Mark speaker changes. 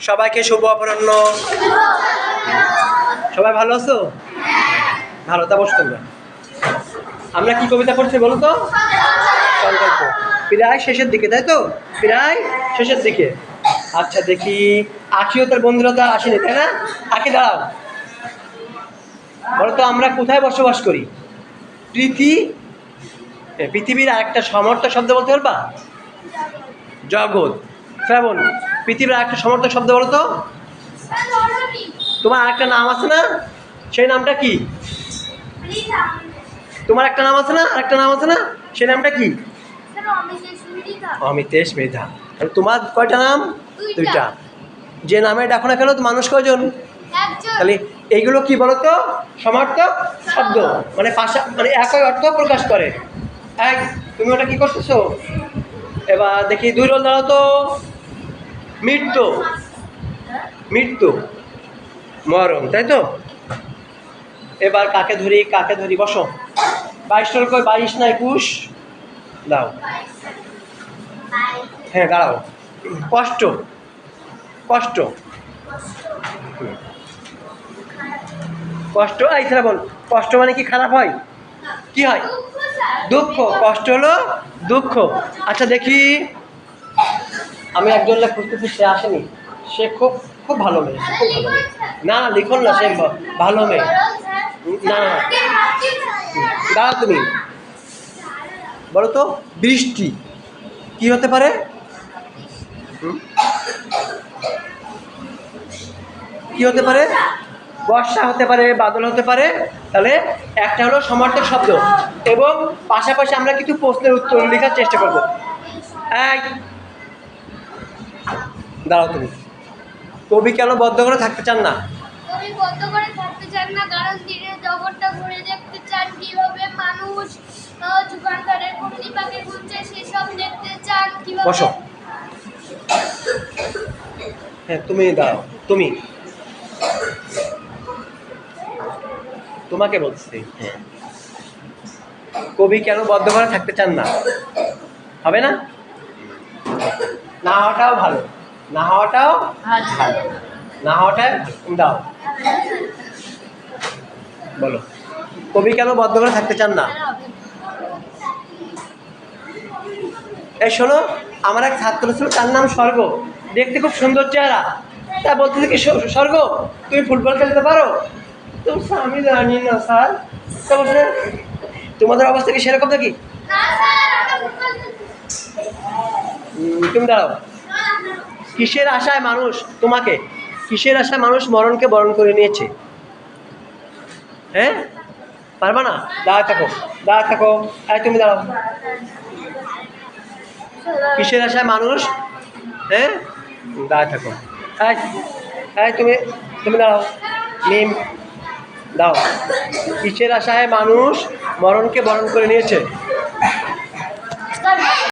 Speaker 1: সবাইকে শুভ অপরাহ্ন। সবাই ভালো আছো? ভালো, তা বসে তোমরা। আমরা কি কবিতা পড়ছি বলো তো? সংকল্প। প্রায় শেষের দিকে, তাই তো? প্রায় শেষের দিকে। আচ্ছা দেখি, আখিও তার বন্ধুরা তো আসেনি, তাই না? আখি দাঁড়াও, বলো তো আমরা কোথায় বসবাস করি? পৃথিবীর আরেকটা সমর্থক শব্দ বলতে পারবা? জগৎ। শ্রাবণ, পৃথিবীর আরেকটা সমর্থক শব্দ বলো তো। তোমার আরেকটা নাম আছে না? সেই নামটা কি? তোমার একটা নাম আছে না? আরেকটা নাম আছে না? সেই নামটা কি? অমিতেশ মেধা। তোমার কয়টা নাম? দুইটা। যে নামে ডাকো না কেন তো মানুষ কয়জন? তাহলে এইগুলো কি বলতো? সমার্থক শব্দ, মানে পাশা, মানে একই অর্থ প্রকাশ করে। এক, তুমি ওটা কি করতেছো? এবার দেখি দুই রোল দাঁড়াও তো। মৃত্যু, মৃত্যু, মরণ, তাই তো? এবার কাকে ধরি, কাকে ধরি, বসো। 22 রোল কই? 22 না 21? দাও। হ্যাঁ দাঁড়াও। কষ্ট, কষ্ট, কষ্ট। এই শ্রাবণ, কষ্ট মানে কি খারাপ হয়? কি হয়? দুঃখ। কষ্ট হলো দুঃখ। আচ্ছা দেখি, আমি একজন লোক খুঁজতেছি, সে আসেনি। সে খুব খুব ভালো মেয়ে, খুব ভালো মেয়ে। না না লিখুন না, সে ভালো মেয়ে। না না, দাঁড়াও তুমি, বলো তো। বৃষ্টি কি হতে পারে? কি হতে পারে? বর্ষা হতে পারে, বাদল হতে পারে। তাহলে একটা হলো সমার্থক শব্দ, এবং পাশাপাশি আমরা কিছু প্রশ্নের উত্তর লেখার চেষ্টা করব। এক, দাঁড়াও তুমি। কবি কেন বদ্ধ করে থাকতে চান না?
Speaker 2: কবি বদ্ধ করে থাকতে চান না কারণ তিনি জগৎটা ঘুরে দেখতে চান, কিভাবে মানুষ যুগান্তরের পরিপাকে ঘুরছে সেসব দেখতে চান, কিভাবে।
Speaker 1: বসো। হ্যাঁ তুমি দাঁড়াও, তুমি, তোমাকে বলছি। হ্যাঁ, কবি কেন বদ্ধ করে থাকতে চান না? হবে না? না হওয়াটাও ভালো, না হওয়াটাও ভালো, না হওয়াটাই ভালো। দাও, বলো। কবি কেন বদ্ধ করে থাকতে চান না? এই শোনো, আমার এক ছাত্র ছিল, তার নাম স্বর্গ। দেখতে খুব সুন্দর চেহারা। তা বলতে কি, স্বর্গ তুমি ফুটবল খেলতে পারো? তো আমি জানি না স্যার। তা বলছে, তোমাদের অবস্থা কি সেরকম নাকি? তুমি দাঁড়াও। কিসের আশায় মানুষ, তোমাকে, কিসের আশায় মানুষ মরণকে বরণ করে নিয়েছে? হ্যাঁ, পারবা না? দাঁড়া থাকো, দাঁড়া থাকো। তুমি দাঁড়াও। কিসের আশায় মানুষ, হ্যাঁ, দাঁড়া থাকো। তুমি, তুমি দাঁড়াও। মিম, দাও। কিসের আশায় মানুষ মরণকে বরণ করে নিয়েছে?